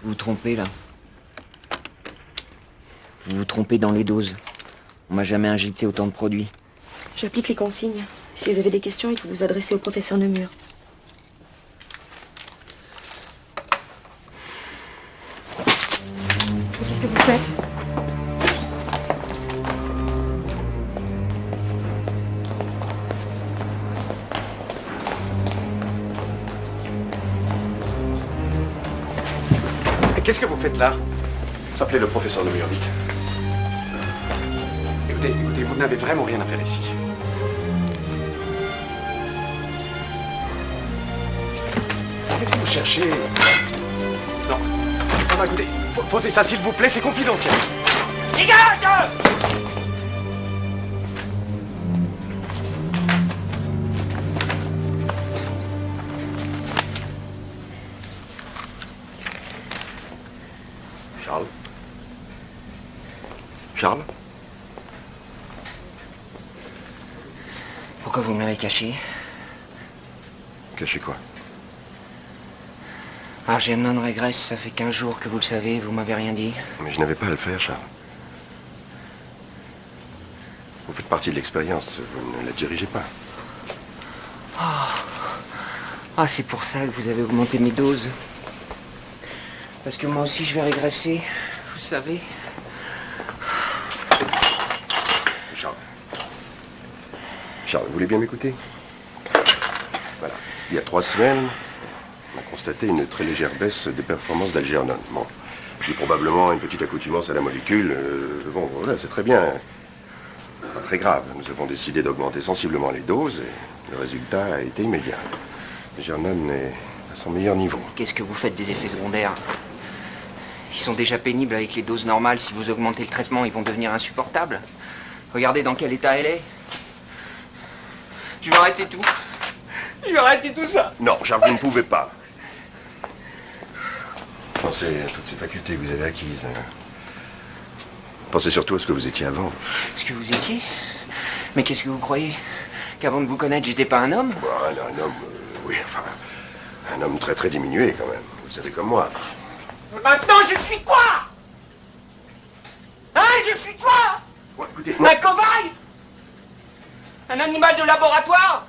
Vous vous trompez, là. Vous vous trompez dans les doses. On m'a jamais injecté autant de produits. J'applique les consignes. Si vous avez des questions, il faut vous adresser au professeur Nemur. Qu'est-ce que vous faites? Qu'est-ce que vous faites là? Appelez le professeur Nemur, vite. Écoutez, vous n'avez vraiment rien à faire ici. Qu'est-ce que vous cherchez? Non. Non, écoutez, posez ça s'il vous plaît, c'est confidentiel. Dégage! Charles? Charles? Pourquoi vous me l'avez caché? Caché quoi? Algernon régresse, ça fait 15 jours que vous le savez, vous m'avez rien dit. Mais je n'avais pas à le faire, Charles. Vous faites partie de l'expérience, vous ne la dirigez pas. Ah, c'est pour ça que vous avez augmenté mes doses. Parce que moi aussi je vais régresser, vous savez. Charles. Charles, vous voulez bien m'écouter? Voilà. Il y a 3 semaines, on a constaté une très légère baisse des performances d'Algernon. Bon, puis probablement une petite accoutumance à la molécule. Bon, voilà, c'est très bien. Pas très grave. Nous avons décidé d'augmenter sensiblement les doses et le résultat a été immédiat. Algernon est à son meilleur niveau. Qu'est-ce que vous faites des effets secondaires? Ils sont déjà pénibles avec les doses normales. Si vous augmentez le traitement, ils vont devenir insupportables. Regardez dans quel état elle est. Je vais arrêter tout. Je vais arrêter tout ça. Non, Charles, vous ne pouvez pas. Pensez à toutes ces facultés que vous avez acquises. Pensez surtout à ce que vous étiez avant. Ce que vous étiez? Mais qu'est-ce que vous croyez? Qu'avant de vous connaître, j'étais pas un homme? Bon, un homme, oui, enfin, un homme très très diminué quand même. Vous le savez comme moi. Maintenant, je suis quoi? Hein, je suis quoi? Ouais, écoutez, moi... Un cobaye? Un animal de laboratoire?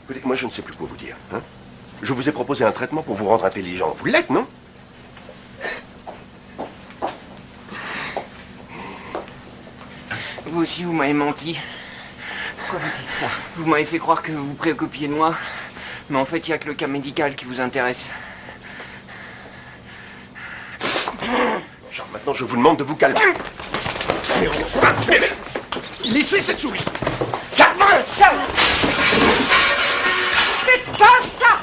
Écoutez, moi je ne sais plus quoi vous dire. Hein. Je vous ai proposé un traitement pour vous rendre intelligent. Vous l'êtes, non? Vous aussi, vous m'avez menti. Pourquoi vous dites ça? Vous m'avez fait croire que vous vous préoccupiez de moi. Mais en fait, il n'y a que le cas médical qui vous intéresse. Charles, maintenant je vous demande de vous calmer. Laissez cette souris! Charles! Charles! Faites pas ça!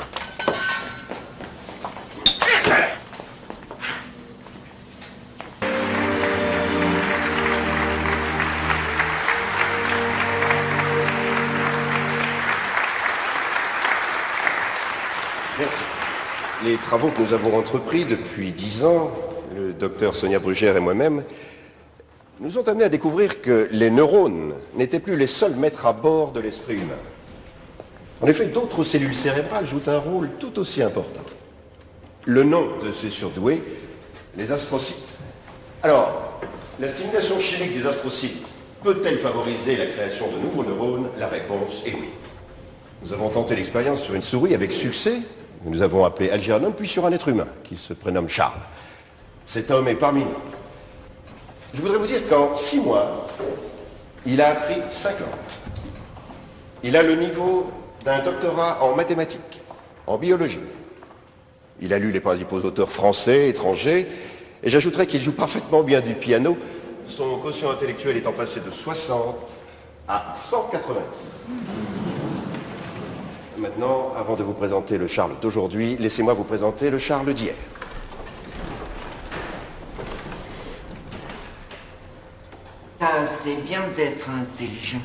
Merci. Les travaux que nous avons entrepris depuis 10 ans, le docteur Sonia Brugère et moi-même, nous ont amené à découvrir que les neurones n'étaient plus les seuls maîtres à bord de l'esprit humain. En effet, d'autres cellules cérébrales jouent un rôle tout aussi important. Le nom de ces surdoués, les astrocytes. Alors, la stimulation chimique des astrocytes peut-elle favoriser la création de nouveaux neurones? La réponse est oui. Nous avons tenté l'expérience sur une souris avec succès, que nous avons appelée Algernon, puis sur un être humain qui se prénomme Charles. Cet homme est parmi nous. Je voudrais vous dire qu'en 6 mois, il a appris 5 langues. Il a le niveau d'un doctorat en mathématiques, en biologie. Il a lu les principaux auteurs français, étrangers, et j'ajouterais qu'il joue parfaitement bien du piano, son quotient intellectuel étant passé de 60 à 190. Maintenant, avant de vous présenter le Charles d'aujourd'hui, laissez-moi vous présenter le Charles d'hier. C'est bien d'être intelligent.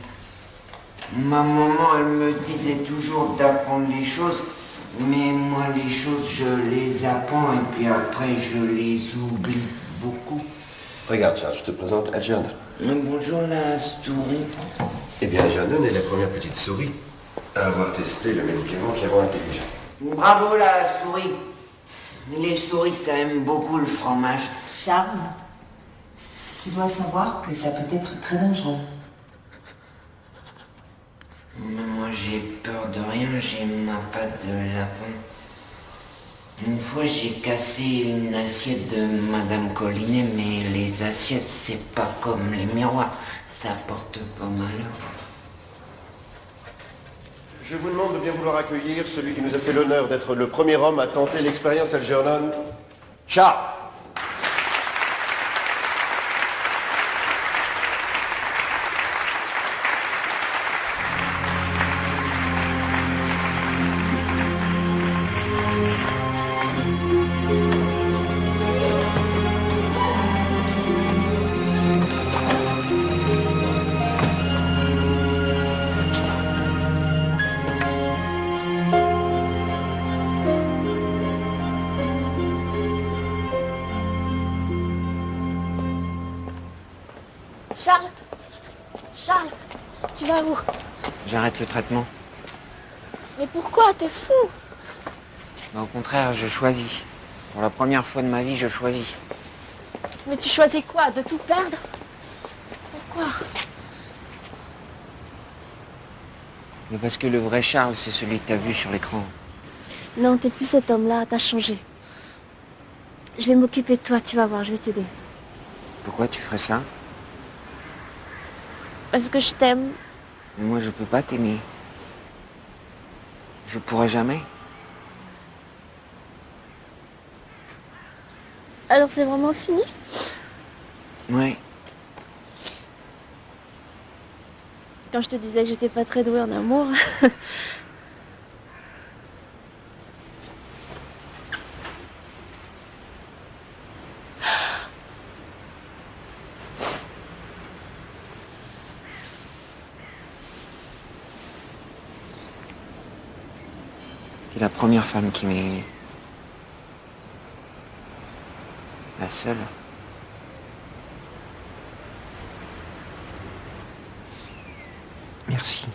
Ma maman, elle me disait toujours d'apprendre les choses, mais moi, les choses, je les apprends et puis après, je les oublie beaucoup. Regarde, Charles, je te présente Algernon. Bonjour, la souris. Eh bien, Algernon est la première petite souris à avoir testé le médicament qui rend intelligent. Bravo, la souris. Les souris, ça aime beaucoup le fromage. Charles, tu dois savoir que ça peut être très dangereux. Mais moi, j'ai peur de rien, j'ai ma patte de lapin. Une fois, j'ai cassé une assiette de Madame Collinet, mais les assiettes, c'est pas comme les miroirs. Ça porte pas malheur. Je vous demande de bien vouloir accueillir celui qui nous a fait l'honneur d'être le premier homme à tenter l'expérience Algernon, Charles. Charles! Charles! Tu vas où? J'arrête le traitement. Mais pourquoi? T'es fou! Au contraire, je choisis. Pour la première fois de ma vie, je choisis. Mais tu choisis quoi? De tout perdre? Pourquoi? Mais parce que le vrai Charles, c'est celui que t'as vu sur l'écran. Non, t'es plus cet homme-là, t'as changé. Je vais m'occuper de toi, tu vas voir, je vais t'aider. Pourquoi tu ferais ça? Parce que je t'aime. Mais moi, je peux pas t'aimer. Je pourrai jamais. Alors c'est vraiment fini? Ouais. Quand je te disais que j'étais pas très douée en amour. T'es la première femme qui m'a aimé. La seule. Merci.